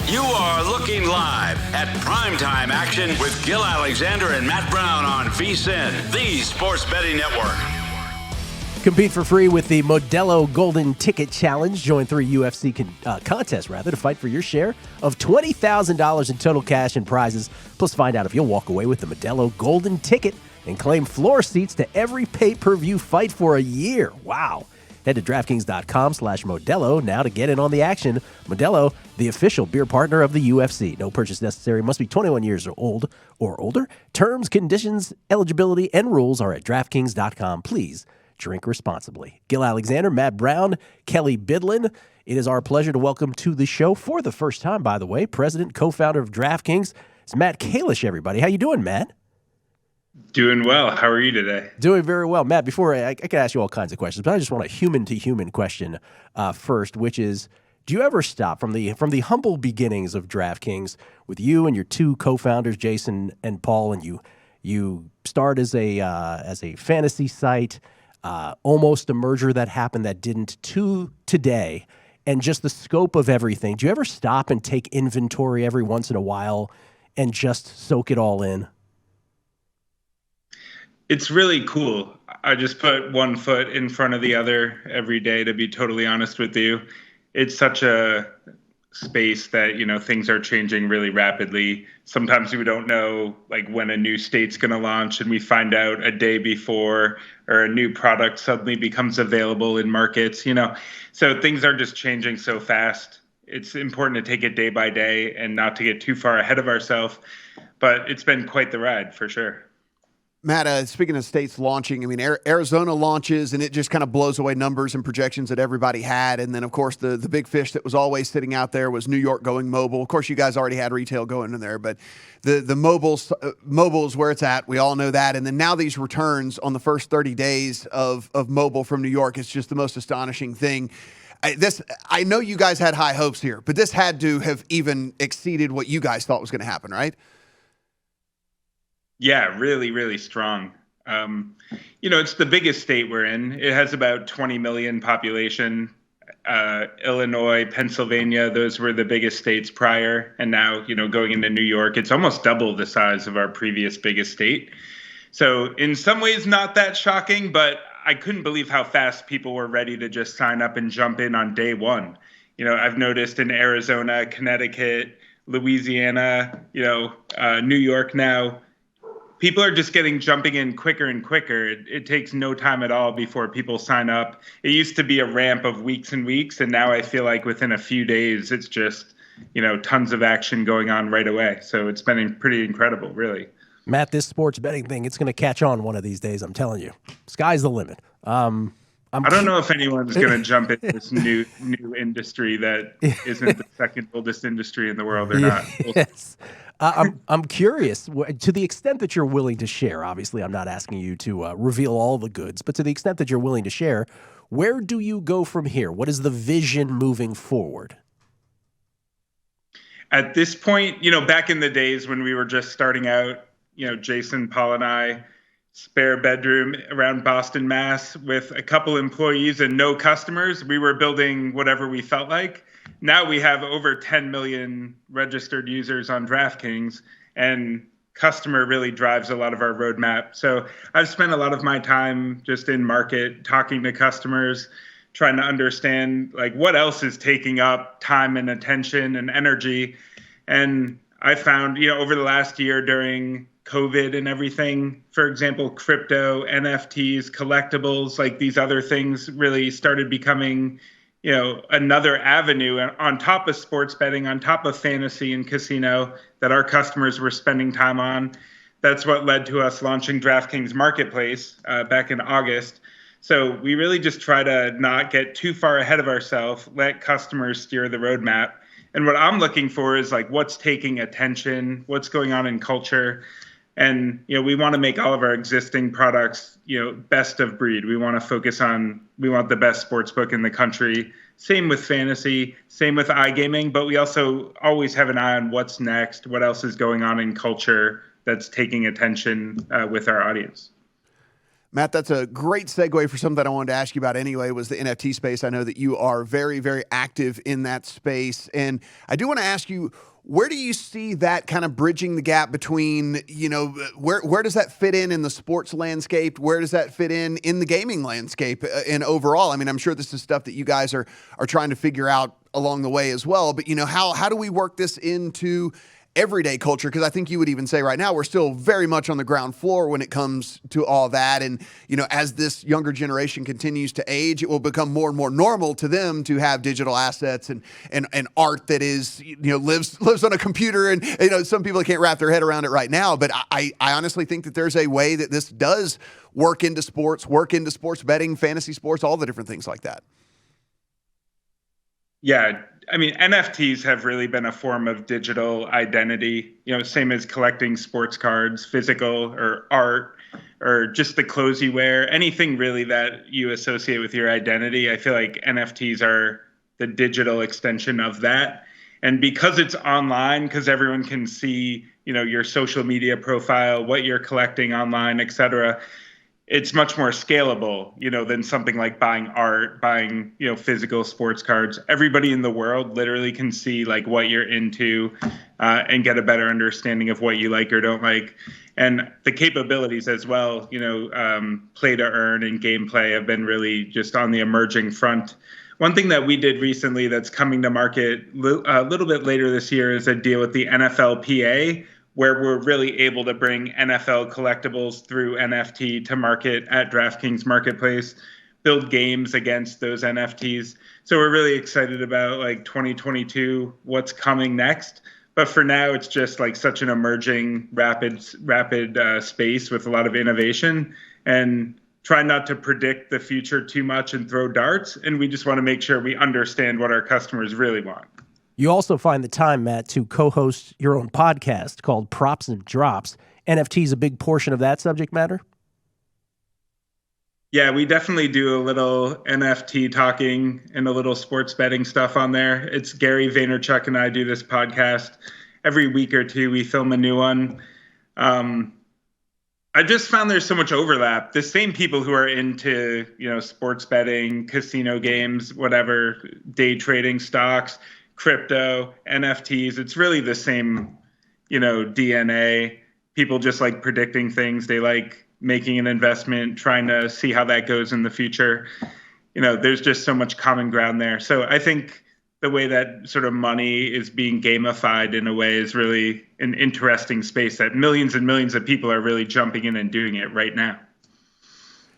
You are looking live at primetime action with Gil Alexander and Matt Brown on VSiN, the Sports Betting Network. Compete for free with the Modelo Golden Ticket Challenge. Join 3 UFC contests to fight for your share of $20,000 in total cash and prizes. Plus, find out if you'll walk away with the Modelo Golden Ticket and claim floor seats to every pay-per-view fight for a year. Wow. Head to DraftKings.com/Modelo now to get in on the action. Modelo, the official beer partner of the UFC. No purchase necessary. Must be 21 years old or older. Terms, conditions, eligibility, and rules are at DraftKings.com. Please drink responsibly. Gil Alexander, Matt Brown, Kelley Bidlin. It is our pleasure to welcome to the show for the first time, by the way, President, co-founder of DraftKings. It's Matt Kalish, everybody. How you doing, Matt? Doing well. How are you today? Doing very well. Matt, before I can ask you all kinds of questions, but I just want a human-to-human question first, which is, do you ever stop from the humble beginnings of DraftKings with you and your two co-founders, Jason and Paul, and you start as a fantasy site, almost a merger that happened that didn't, to today, and just the scope of everything. Do you ever stop and take inventory every once in a while and just soak it all in? It's really cool. I just put one foot in front of the other every day, to be totally honest with you. It's such a space that, things are changing really rapidly. Sometimes we don't know when a new state's going to launch, and we find out a day before, or a new product suddenly becomes available in markets, So things are just changing so fast. It's important to take it day by day and not to get too far ahead of ourselves. But it's been quite the ride for sure. Matt, speaking of states launching, Arizona launches and it just kind of blows away numbers and projections that everybody had. And then, of course, the big fish that was always sitting out there was New York going mobile. Of course, you guys already had retail going in there, but the mobile is where it's at. We all know that. And then now these returns on the first 30 days of mobile from New York, it's just the most astonishing thing. I know you guys had high hopes here, but this had to have even exceeded what you guys thought was going to happen, right? Yeah, really, really strong. It's the biggest state we're in. It has about 20 million population. Illinois, Pennsylvania, those were the biggest states prior. And now, going into New York, it's almost double the size of our previous biggest state. So in some ways, not that shocking, but I couldn't believe how fast people were ready to just sign up and jump in on day one. I've noticed in Arizona, Connecticut, Louisiana, New York now, people are just jumping in quicker and quicker. It takes no time at all before people sign up. It used to be a ramp of weeks and weeks, and now I feel like within a few days, it's just, tons of action going on right away. So it's been pretty incredible, really. Matt, this sports betting thing, it's going to catch on one of these days, I'm telling you. Sky's the limit. I don't know if anyone's going to jump into this new industry that isn't the second oldest industry in the world or not. Yes. I'm curious, to the extent that you're willing to share, obviously I'm not asking you to reveal all the goods, but to the extent that you're willing to share, where do you go from here? What is the vision moving forward? At this point, back in the days when we were just starting out, Jason, Paul, and I, spare bedroom around Boston, Mass, with a couple employees and no customers, we were building whatever we felt like. Now we have over 10 million registered users on DraftKings, and customer really drives a lot of our roadmap. So I've spent a lot of my time just in market, talking to customers, trying to understand what else is taking up time and attention and energy. And I found, over the last year during COVID and everything, for example, crypto, NFTs, collectibles, these other things really started becoming another avenue on top of sports betting, on top of fantasy and casino that our customers were spending time on. That's what led to us launching DraftKings Marketplace back in August. So we really just try to not get too far ahead of ourselves, let customers steer the roadmap. And what I'm looking for is what's taking attention, what's going on in culture. And, we want to make all of our existing products, best of breed. We want to focus on, we want the best sports book in the country. Same with fantasy, same with iGaming, but we also always have an eye on what's next, what else is going on in culture that's taking attention with our audience. Matt, that's a great segue for something that I wanted to ask you about anyway, was the NFT space. I know that you are very, very active in that space. And I do want to ask you, where do you see that kind of bridging the gap between, where does that fit in the sports landscape? Where does that fit in the gaming landscape and overall? I mean, I'm sure this is stuff that you guys are trying to figure out along the way as well. But, how do we work this into everyday culture? Because I think you would even say right now we're still very much on the ground floor when it comes to all that. And, as this younger generation continues to age, it will become more and more normal to them to have digital assets and art that is, lives on a computer. And, some people can't wrap their head around it right now. But I honestly think that there's a way that this does work into sports betting, fantasy sports, all the different things like that. Yeah, I mean, NFTs have really been a form of digital identity, same as collecting sports cards, physical or art, or just the clothes you wear, anything really that you associate with your identity. I feel like NFTs are the digital extension of that. And because it's online, because everyone can see, your social media profile, what you're collecting online, et cetera, it's much more scalable, than something like buying art, buying, physical sports cards. Everybody in the world literally can see like what you're into and get a better understanding of what you like or don't like. And the capabilities as well, play to earn and gameplay have been really just on the emerging front. One thing that we did recently that's coming to market a little bit later this year is a deal with the NFLPA, where we're really able to bring NFL collectibles through NFT to market at DraftKings Marketplace, build games against those NFTs. So we're really excited about like 2022, what's coming next. But for now, it's just like such an emerging, rapid space with a lot of innovation, and try not to predict the future too much and throw darts. And we just want to make sure we understand what our customers really want. You also find the time, Matt, to co-host your own podcast called Props and Drops. NFT is a big portion of that subject matter? Yeah, we definitely do a little NFT talking and a little sports betting stuff on there. It's Gary Vaynerchuk and I do this podcast. Every week or two, we film a new one. I just found there's so much overlap. The same people who are into, sports betting, casino games, whatever, day trading, stocks, crypto, NFTs, it's really the same, DNA. People just like predicting things. They like making an investment, trying to see how that goes in the future. There's just so much common ground there. So I think the way that sort of money is being gamified in a way is really an interesting space that millions and millions of people are really jumping in and doing it right now.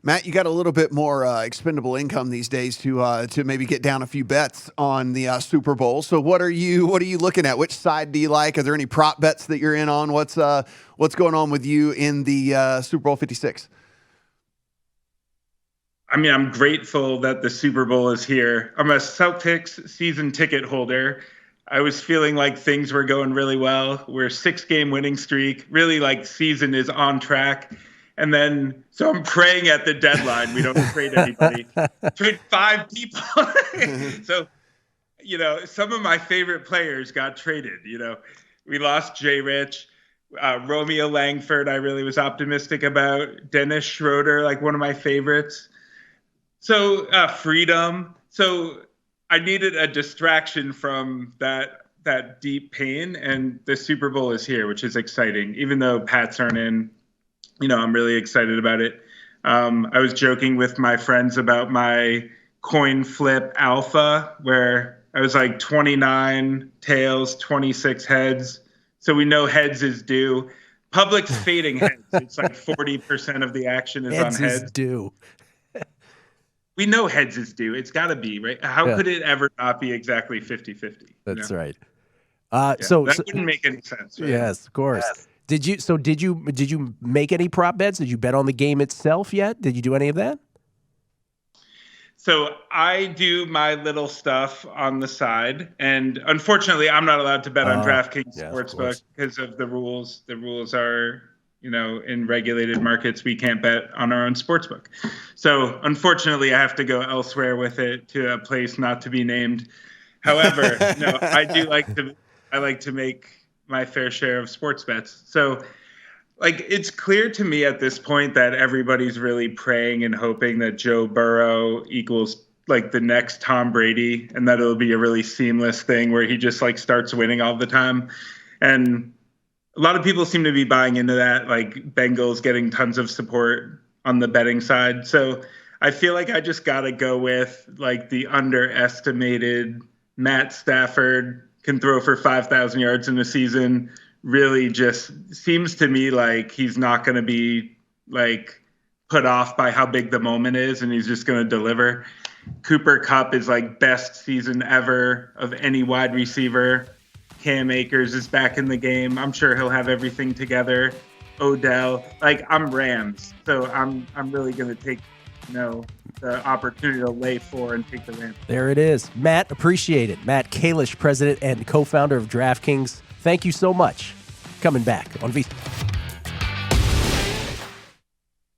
Matt, you got a little bit more expendable income these days to maybe get down a few bets on the Super Bowl. So what are you looking at? Which side do you like? Are there any prop bets that you're in on? What's going on with you in the Super Bowl 56? I mean, I'm grateful that the Super Bowl is here. I'm a Celtics season ticket holder. I was feeling like things were going really well. We're a 6-game winning streak. Really, like, season is on track. And then, so I'm praying at the deadline we don't trade anybody. Trade 5 people. So, some of my favorite players got traded. We lost Jay Rich, Romeo Langford. I really was optimistic about Dennis Schroeder, like one of my favorites. So freedom. So I needed a distraction from that deep pain, and the Super Bowl is here, which is exciting. Even though Pats aren't in. I'm really excited about it. I was joking with my friends about my coin flip alpha, where I was like 29 tails, 26 heads. So we know heads is due. Public's fading heads. It's like 40% of the action is on heads. Heads is due. We know heads is due. It's got to be, right? How could it ever not be exactly 50-50? That's right. So that wouldn't make any sense, right? Yes, of course. Yes. Did you make any prop bets? Did you bet on the game itself yet? Did you do any of that? So I do my little stuff on the side, and unfortunately, I'm not allowed to bet on DraftKings Sportsbook because of the rules. The rules are, in regulated markets, we can't bet on our own sportsbook. So unfortunately, I have to go elsewhere with it, to a place not to be named. However, I like to make my fair share of sports bets. So Like, it's clear to me at this point that everybody's really praying and hoping that Joe Burrow equals like the next Tom Brady, and that it'll be a really seamless thing where he just like starts winning all the time. And a lot of people seem to be buying into that, like Bengals getting tons of support on the betting side. So I feel like I just got to go with like the underestimated Matt Stafford can throw for 5,000 yards in a season. Really just seems to me like he's not going to be like put off by how big the moment is, and he's just going to deliver. Cooper Kupp is like best season ever of any wide receiver. Cam Akers is back in the game. I'm sure he'll have everything together. Odell, like I'm Rams, so I'm really going to take the opportunity to lay 4 and take the Rams. There it is. Matt, appreciate it. Matt Kalish, president and co-founder of DraftKings. Thank you so much. Coming back on VSiN.